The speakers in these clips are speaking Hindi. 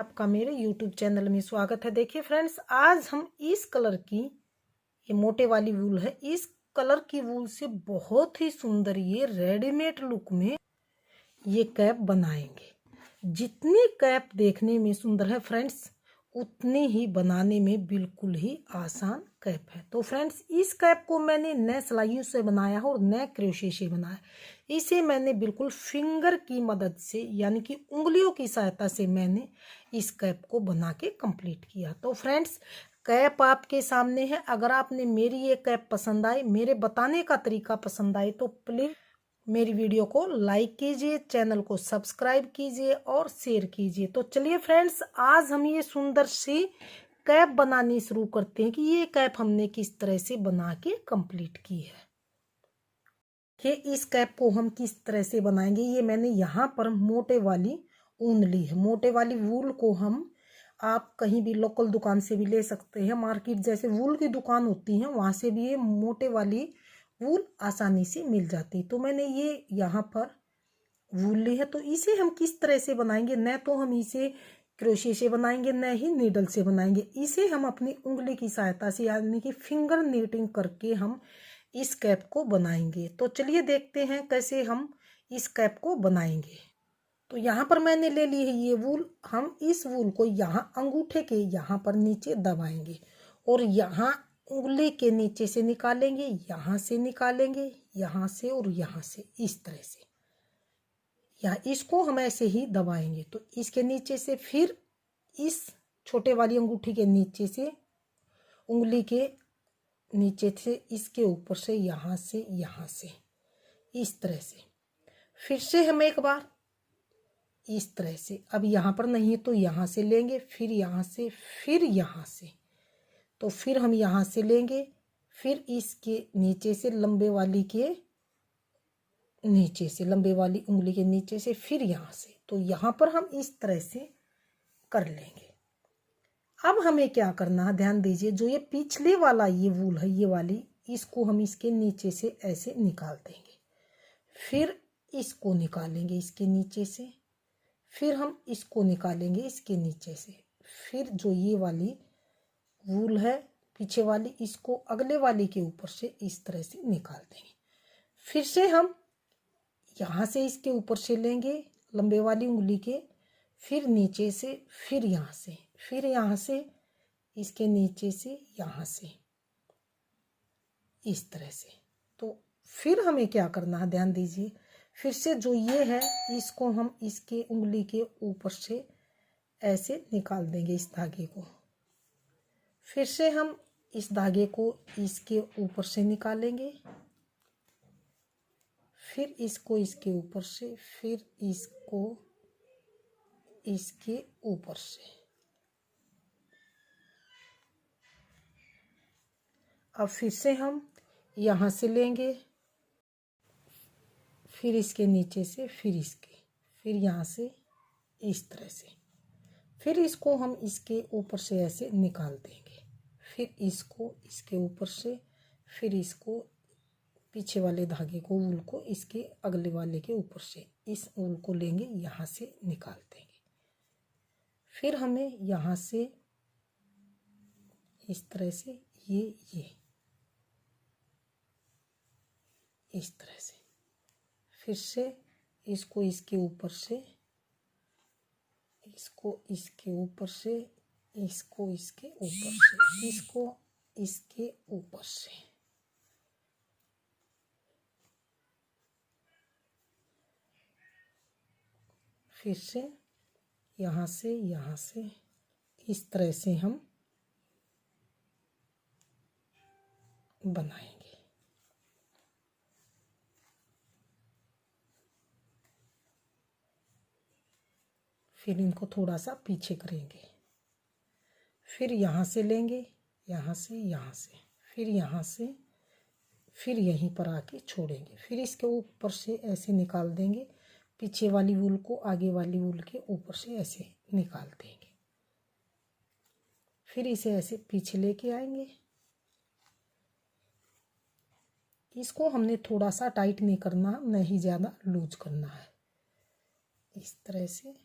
आपका मेरे YouTube चैनल में स्वागत है। देखिए फ्रेंड्स, आज हम इस कलर की, ये मोटे वाली वूल है, इस कलर की वूल से बहुत ही सुंदर ये रेडीमेड लुक में ये कैप बनाएंगे। जितनी कैप देखने में सुंदर है फ्रेंड्स, उतनी ही बनाने में बिल्कुल ही आसान कैप है। तो फ्रेंड्स, इस कैप को मैंने नए सिलाइयों से बनाया है और नए क्रोशे से बनाया। इसे मैंने बिल्कुल फिंगर की मदद से, यानी कि उंगलियों की सहायता से मैंने इस कैप को बना के कंप्लीट किया। तो फ्रेंड्स, कैप आपके सामने है। अगर आपने मेरी ये कैप पसंद आई, मेरे बताने का तरीका पसंद आए, तो प्लीज़ मेरी वीडियो को लाइक कीजिए, चैनल को सब्सक्राइब कीजिए और शेयर कीजिए। तो चलिए फ्रेंड्स, आज हम ये सुंदर सी कैप बनानी शुरू करते हैं कि ये कैप हमने किस तरह से बना के कंप्लीट की है। कि इस कैप को हम किस तरह से बनाएंगे, ये मैंने यहाँ पर मोटे वाली ऊन ली है। मोटे वाली वूल को हम आप कहीं भी लोकल दुकान से भी ले सकते हैं। मार्केट जैसे वूल की दुकान होती है, वहाँ से भी ये मोटे वाली वूल आसानी से मिल जाती। तो मैंने ये यहाँ पर वूल ली है। तो इसे हम किस तरह से बनाएंगे, न तो हम इसे क्रोशे से बनाएंगे, न ही नीडल से बनाएंगे। इसे हम अपनी उंगली की सहायता से, यानी कि फिंगर नीटिंग करके हम इस कैप को बनाएंगे। तो चलिए देखते हैं कैसे हम इस कैप को बनाएंगे। तो यहाँ पर मैंने ले ली है ये वूल। हम इस वूल को यहाँ अंगूठे के यहाँ पर नीचे दबाएंगे और यहाँ उंगली के नीचे से निकालेंगे, यहाँ से निकालेंगे, यहाँ से और यहाँ से, इस तरह से। या इसको हम ऐसे ही दबाएंगे। तो इसके नीचे से फिर इस छोटे वाली अंगूठी के नीचे से, उंगली के नीचे से, इसके ऊपर से, यहाँ से, इस तरह से। फिर से हम एक बार इस तरह से। अब यहाँ पर नहीं है तो यहाँ से लेंगे, फिर यहाँ से, फिर यहाँ से। तो फिर हम यहाँ से लेंगे, फिर इसके नीचे से, लंबे वाली के नीचे से, लंबे वाली उंगली के नीचे से, फिर यहाँ से। तो यहाँ पर हम इस तरह से कर लेंगे। अब हमें क्या करना है, ध्यान दीजिए। जो ये पिछले वाला ये वूल है, ये वाली, इसको हम इसके नीचे से ऐसे निकाल देंगे। फिर इसको निकालेंगे इसके नीचे से, फिर हम इसको निकालेंगे इसके नीचे से। फिर जो ये वाली वूल है पीछे वाली, इसको अगले वाली के ऊपर से इस तरह से निकाल देंगे। फिर से हम यहाँ से इसके ऊपर से लेंगे, लंबे वाली उंगली के, फिर नीचे से, फिर यहाँ से, फिर यहाँ से, इसके नीचे से, यहाँ से, इस तरह से। तो फिर हमें क्या करना है, ध्यान दीजिए। फिर से जो ये है, इसको हम इसके उंगली के ऊपर से ऐसे निकाल देंगे इस धागे को। फिर से हम इस धागे को इसके ऊपर से निकालेंगे, फिर इसको इसके ऊपर से, फिर इसको इसके ऊपर से। अब फिर से हम यहाँ से लेंगे, फिर इसके नीचे से, फिर इसके, फिर यहाँ से, इस तरह से। फिर इसको हम इसके ऊपर से ऐसे निकाल देंगे, फिर इसको इसके ऊपर से, फिर इसको पीछे वाले धागे को, वूल को, इसके अगले वाले के ऊपर से, इस वूल को लेंगे, यहाँ से निकाल देंगे। फिर हमें यहाँ से इस तरह से, ये इस तरह से। फिर से इसको इसके ऊपर से, इसको इसके ऊपर से, इसको इसके ऊपर से, इसको इसके ऊपर से। फिर से यहाँ से, यहाँ से, इस तरह से हम बनाएंगे। फिर इनको थोड़ा सा पीछे करेंगे, फिर यहाँ से लेंगे, यहाँ से, यहाँ से, फिर यहाँ से, फिर यहीं पर आके छोड़ेंगे। फिर इसके ऊपर से ऐसे निकाल देंगे, पीछे वाली वूल को आगे वाली वूल के ऊपर से ऐसे निकाल देंगे। फिर इसे ऐसे पीछे लेके आएंगे। इसको हमने थोड़ा सा टाइट नहीं करना, न ही ज़्यादा लूज करना है। इस तरह से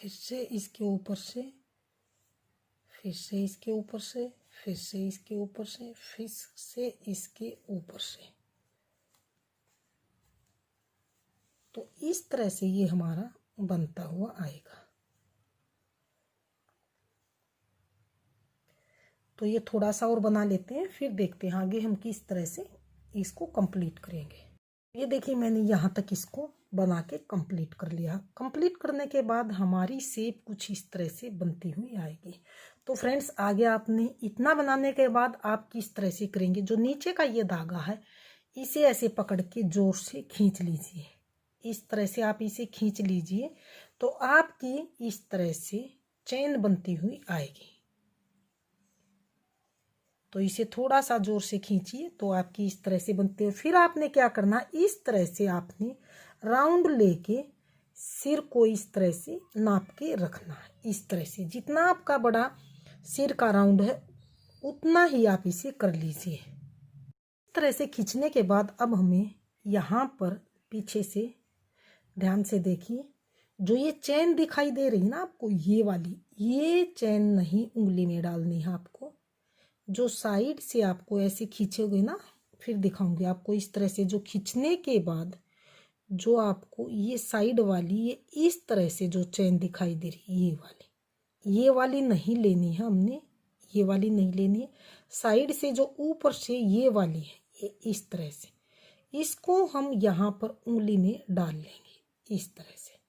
फिर से इसके ऊपर से, फिर से इसके ऊपर से, फिर से इसके ऊपर से, फिर से इसके ऊपर से। तो इस तरह से ये हमारा बनता हुआ आएगा। तो ये थोड़ा सा और बना लेते हैं, फिर देखते हैं आगे हम किस तरह से इसको कंप्लीट करेंगे। ये देखिए मैंने यहाँ तक इसको बना के कंप्लीट कर लिया। कंप्लीट करने के बाद हमारी शेप कुछ इस तरह से बनती हुई आएगी। तो फ्रेंड्स आगे आपने इतना बनाने के बाद आप किस तरह से करेंगे, जो नीचे का ये धागा है इसे ऐसे पकड़ के जोर से खींच लीजिए। इस तरह से आप इसे खींच लीजिए तो आपकी इस तरह से चेन बनती हुई आएगी। तो इसे थोड़ा सा जोर से खींचिए तो आपकी इस तरह से बनती है। फिर आपने क्या करना, इस तरह से आपने राउंड लेके सिर को इस तरह से नाप के रखना है। इस तरह से जितना आपका बड़ा सिर का राउंड है उतना ही आप इसे कर लीजिए। इस तरह से खींचने के बाद अब हमें यहाँ पर पीछे से ध्यान से देखिए, जो ये चैन दिखाई दे रही ना आपको, ये वाली, ये चैन नहीं उंगली में डालनी है आपको। जो साइड से आपको ऐसे खींचोगे ना, फिर दिखाऊंगी आपको इस तरह से, जो खींचने के बाद जो आपको ये साइड वाली ये इस तरह से जो चैन दिखाई दे रही, ये वाली नहीं लेनी है हमने, ये वाली नहीं लेनी है। साइड से जो ऊपर से ये वाली है, ये इस तरह से, इसको हम यहाँ पर उंगली में डाल लेंगे। इस तरह से,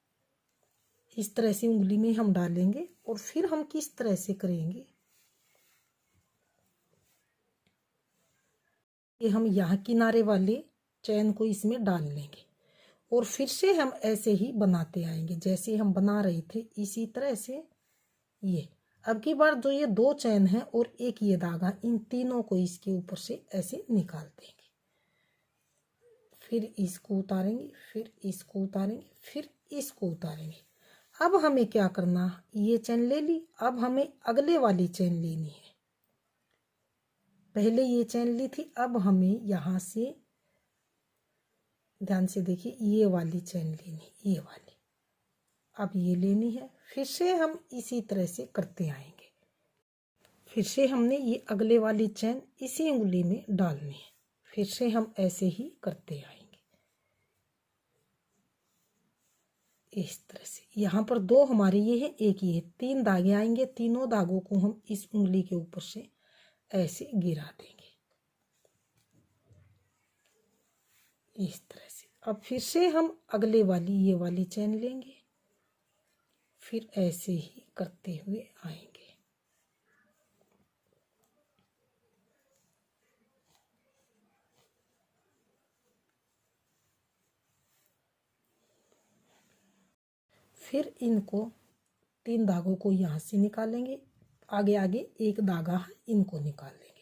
इस तरह से उंगली में हम डालेंगे। और फिर हम किस तरह से करेंगे, ये हम यहाँ किनारे वाले चैन को इसमें डाल लेंगे और फिर से हम ऐसे ही बनाते आएंगे जैसे हम बना रहे थे, इसी तरह से। ये अब की बार जो ये दो चैन है और एक ये धागा, इन तीनों को इसके ऊपर से ऐसे निकाल देंगे। फिर इसको उतारेंगे, फिर इसको उतारेंगे, फिर इसको उतारेंगे। अब हमें क्या करना, ये चैन ले ली, अब हमें अगले वाली चैन लेनी है। पहले ये चैन ली थी, अब हमें यहाँ से ध्यान से देखिए, ये वाली चैन लेनी, ये वाली अब ये लेनी है। फिर से हम इसी तरह से करते आएंगे। फिर से हमने ये अगले वाली चैन इसी उंगली में डालनी है। फिर से हम ऐसे ही करते आएंगे इस तरह से। यहाँ पर दो हमारे ये है, एक ये, तीन धागे आएंगे। तीनों धागों को हम इस उंगली के ऊपर से ऐसे गिरा देंगे इस तरह से। अब फिर से हम अगले वाली ये वाली चैन लेंगे, फिर ऐसे ही करते हुए आएंगे। फिर इनको तीन धागों को यहाँ से निकालेंगे, आगे आगे एक धागा है, इनको निकाल लेंगे।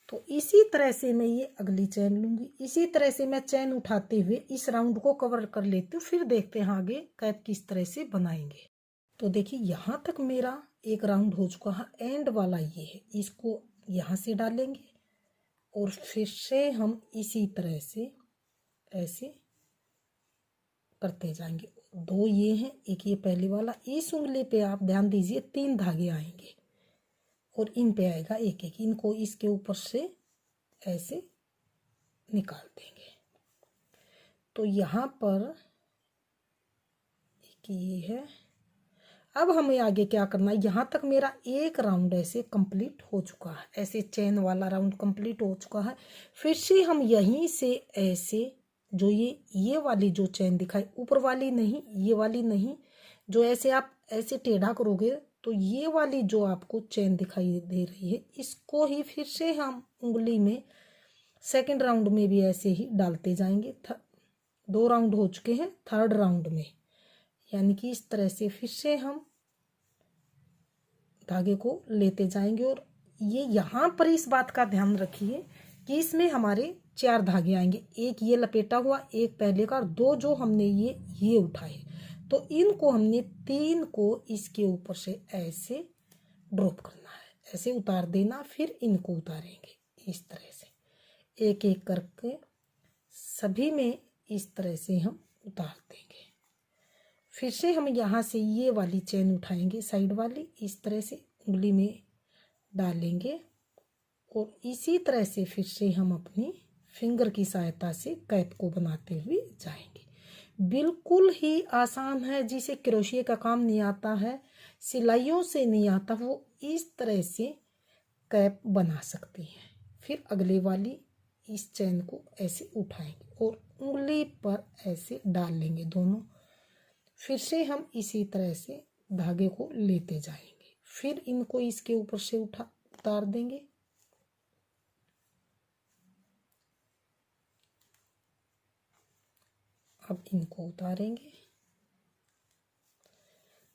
तो इसी तरह से मैं ये अगली चैन लूंगी। इसी तरह से मैं चैन उठाते हुए इस राउंड को कवर कर लेती हूँ। फिर देखते हैं आगे कैप किस तरह से बनाएंगे। तो देखिए यहाँ तक मेरा एक राउंड हो चुका है। एंड वाला ये है, इसको यहाँ से डालेंगे और फिर से हम इसी तरह से ऐसे करते जाएंगे। दो ये हैं, एक ये पहले वाला। इस उंगली पे आप ध्यान दीजिए, तीन धागे आएंगे और इन पे आएगा एक एक। इनको इसके ऊपर से ऐसे निकाल देंगे। तो यहाँ पर एक ये है। अब हमें आगे क्या करना है, यहाँ तक मेरा एक राउंड ऐसे कंप्लीट हो चुका है। ऐसे चेन वाला राउंड कंप्लीट हो चुका है। फिर से हम यहीं से ऐसे, जो ये वाली जो चैन दिखाई, ऊपर वाली नहीं, ये वाली नहीं, जो ऐसे आप ऐसे टेढ़ा करोगे तो ये वाली जो आपको चैन दिखाई दे रही है, इसको ही फिर से हम उंगली में सेकंड राउंड में भी ऐसे ही डालते जाएंगे। दो राउंड हो चुके हैं, थर्ड राउंड में यानी कि इस तरह से फिर से हम धागे को लेते जाएंगे। और ये यहाँ पर इस बात का ध्यान रखिए कि इसमें हमारे चार धागे आएंगे। एक ये लपेटा हुआ, एक पहले का, और दो जो हमने ये उठाए। तो इनको हमने तीन को इसके ऊपर से ऐसे ड्रॉप करना है, ऐसे उतार देना। फिर इनको उतारेंगे इस तरह से, एक एक करके सभी में इस तरह से हम उतार देंगे। फिर से हम यहाँ से ये वाली चेन उठाएंगे, साइड वाली, इस तरह से उंगली में डालेंगे और इसी तरह से फिर से हम अपनी फिंगर की सहायता से कैप को बनाते हुए जाएंगे। बिल्कुल ही आसान है, जिसे क्रोशिया का काम नहीं आता है, सिलाइयों से नहीं आता, वो इस तरह से कैप बना सकती हैं। फिर अगले वाली इस चेन को ऐसे उठाएंगे और उंगली पर ऐसे डाल लेंगे दोनों। फिर से हम इसी तरह से धागे को लेते जाएंगे। फिर इनको इसके ऊपर से उतार देंगे। अब इनको उतारेंगे।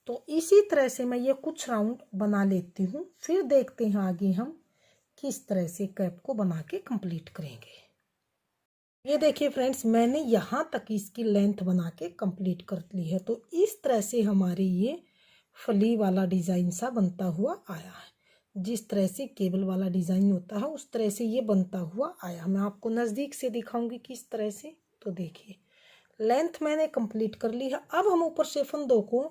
तो इसी तरह से मैं ये कुछ राउंड बना लेती हूँ, फिर देखते हैं आगे हम किस तरह से कैप को बना के कंप्लीट करेंगे। ये देखिए फ्रेंड्स, मैंने यहाँ तक इसकी लेंथ बना के कंप्लीट कर ली है। तो इस तरह से हमारे ये फली वाला डिज़ाइन सा बनता हुआ आया है। जिस तरह से केबल वाला डिज़ाइन होता है उस तरह से ये बनता हुआ आया। मैं आपको नज़दीक से दिखाऊंगी किस तरह से। तो देखिए, लेंथ मैंने कंप्लीट कर ली है। अब हम ऊपर से फंदों को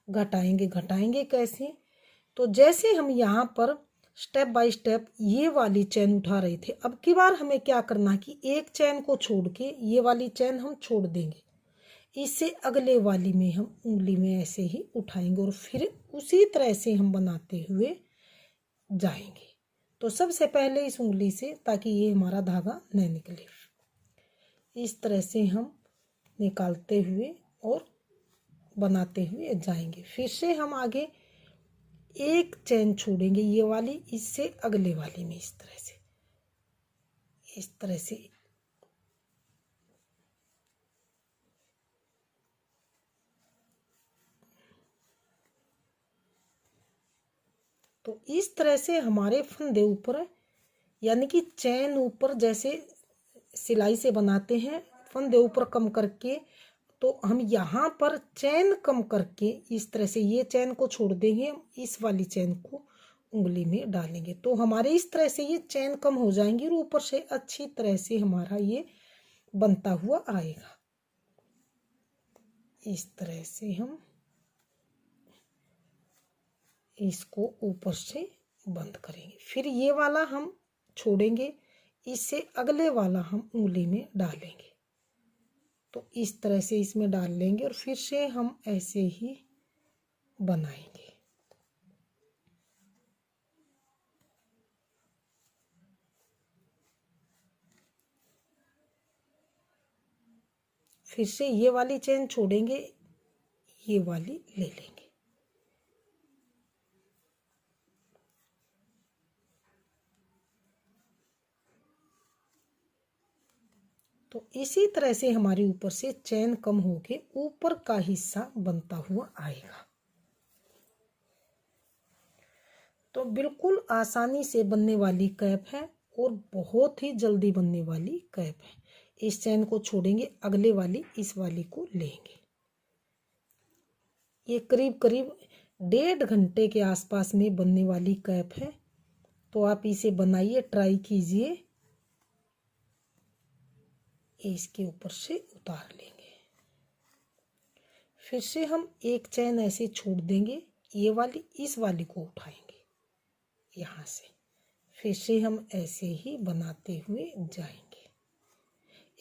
घटाएंगे कैसे? तो जैसे हम यहाँ पर स्टेप बाय स्टेप ये वाली चैन उठा रहे थे, अब की बार हमें क्या करना कि एक चैन को छोड़ के ये वाली चैन हम छोड़ देंगे, इससे अगले वाली में हम उंगली में ऐसे ही उठाएंगे और फिर उसी तरह से हम बनाते हुए जाएंगे। तो सबसे पहले इस उंगली से, ताकि ये हमारा धागा न निकले, इस तरह से हम निकालते हुए और बनाते हुए जाएंगे। फिर से हम आगे एक चैन छोड़ेंगे, ये वाली, इससे अगले वाली में इस तरह से तो इस तरह से हमारे फंदे ऊपर, यानी कि चैन ऊपर जैसे सिलाई से बनाते हैं, फंदे ऊपर कम करके, तो हम यहाँ पर चैन कम करके इस तरह से ये चैन को छोड़ देंगे, इस वाली चैन को उंगली में डालेंगे। तो हमारे इस तरह से ये चैन कम हो जाएंगी और ऊपर से अच्छी तरह से हमारा ये बनता हुआ आएगा। इस तरह से हम इसको ऊपर से बंद करेंगे। फिर ये वाला हम छोड़ेंगे, इससे अगले वाला हम उंगली में डालेंगे। तो इस तरह से इसमें डाल लेंगे और फिर से हम ऐसे ही बनाएंगे। फिर से ये वाली चेन छोड़ेंगे, ये वाली ले लेंगे। तो इसी तरह से हमारे ऊपर से चैन कम होके ऊपर का हिस्सा बनता हुआ आएगा। तो बिल्कुल आसानी से बनने वाली कैप है और बहुत ही जल्दी बनने वाली कैप है। इस चैन को छोड़ेंगे, अगले वाली इस वाली को लेंगे। ये करीब करीब 1.5 घंटे के आसपास में बनने वाली कैप है। तो आप इसे बनाइए, ट्राई कीजिए। इसके ऊपर से उतार लेंगे। फिर से हम एक चैन ऐसे छोड़ देंगे, ये वाली इस वाली को उठाएंगे यहाँ से। फिर से हम ऐसे ही बनाते हुए जाएंगे।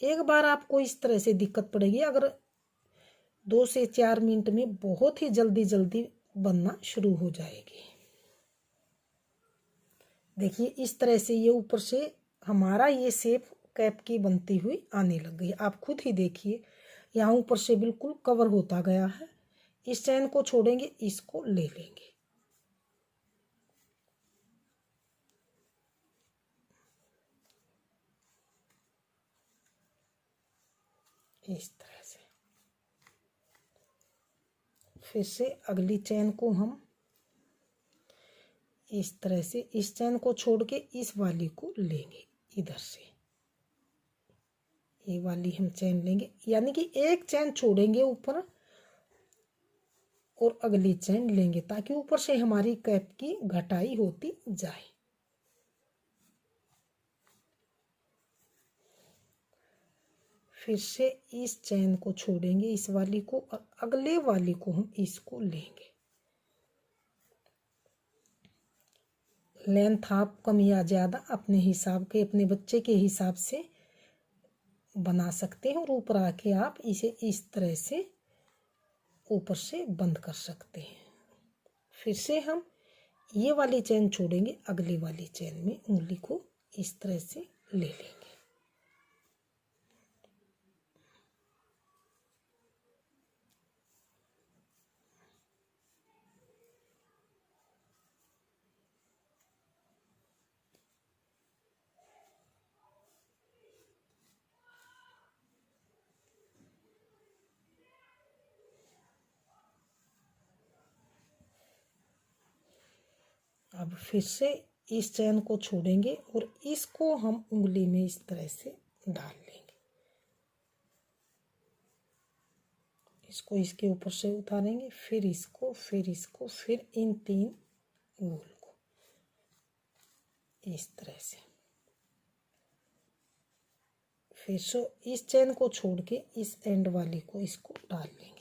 एक बार आपको इस तरह से दिक्कत पड़ेगी, अगर 2 से 4 मिनट में बहुत ही जल्दी जल्दी बनना शुरू हो जाएगी। देखिए, इस तरह से ये ऊपर से हमारा ये शेप कैप की बनती हुई आने लग गई। आप खुद ही देखिए, यहाँ ऊपर से बिल्कुल कवर होता गया है। इस चैन को छोड़ेंगे, इसको ले लेंगे। इस तरह से फिर से अगली चैन को हम इस तरह से, इस चैन को छोड़ के इस वाली को लेंगे। इधर से ये वाली हम चैन लेंगे, यानी कि एक चैन छोड़ेंगे ऊपर और अगली चैन लेंगे, ताकि ऊपर से हमारी कैप की घटाई होती जाए। फिर से इस चैन को छोड़ेंगे, इस वाली को, और अगले वाली को हम इसको लेंगे। लेंथ आप कम या ज़्यादा अपने हिसाब के, अपने बच्चे के हिसाब से बना सकते हैं, और ऊपर आके आप इसे इस तरह से ऊपर से बंद कर सकते हैं। फिर से हम ये वाली चैन छोड़ेंगे, अगली वाली चैन में उंगली को इस तरह से ले लेंगे। अब फिर से इस चैन को छोड़ेंगे और इसको हम उंगली में इस तरह से डाल लेंगे। इसको इसके ऊपर से उतारेंगे, फिर इसको, फिर इसको, फिर इन 3 गोल को इस तरह से। फिर से इस चैन को छोड़ के इस एंड वाली को इसको डाल लेंगे।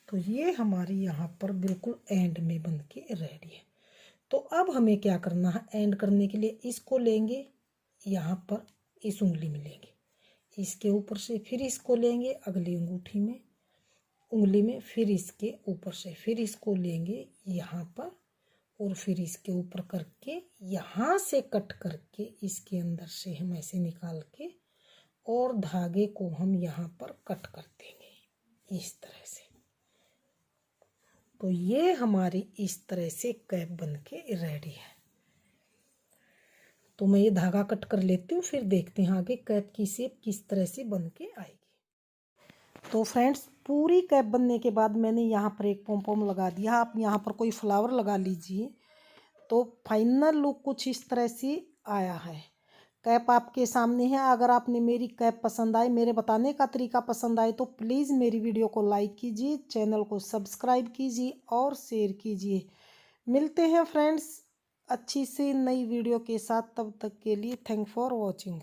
तो ये हमारी यहाँ पर बिल्कुल एंड में बन के रेडी है। तो अब हमें क्या करना है, एंड करने के लिए इसको लेंगे, यहाँ पर इस उंगली में लेंगे, इसके ऊपर से फिर इसको लेंगे अगली अंगूठी में, उंगली में, फिर इसके ऊपर से फिर इसको लेंगे यहाँ पर, और फिर इसके ऊपर करके यहाँ से कट करके इसके अंदर से हम ऐसे निकाल के और धागे को हम यहाँ पर कट कर देंगे इस तरह से। तो ये हमारी इस तरह से कैप बन के रेडी है। तो मैं ये धागा कट कर लेती हूँ, फिर देखते हैं आगे कैप की शेप किस तरह से बन के आएगी। तो फ्रेंड्स, पूरी कैप बनने के बाद मैंने यहाँ पर एक पॉम पॉम लगा दिया। आप यहाँ पर कोई फ्लावर लगा लीजिए। तो फाइनल लुक कुछ इस तरह से आया है। कैप आपके सामने है। अगर आपने मेरी कैप पसंद आई, मेरे बताने का तरीका पसंद आए, तो प्लीज़ मेरी वीडियो को लाइक कीजिए, चैनल को सब्सक्राइब कीजिए और शेयर कीजिए। मिलते हैं फ्रेंड्स अच्छी सी नई वीडियो के साथ, तब तक के लिए थैंक फॉर वॉचिंग।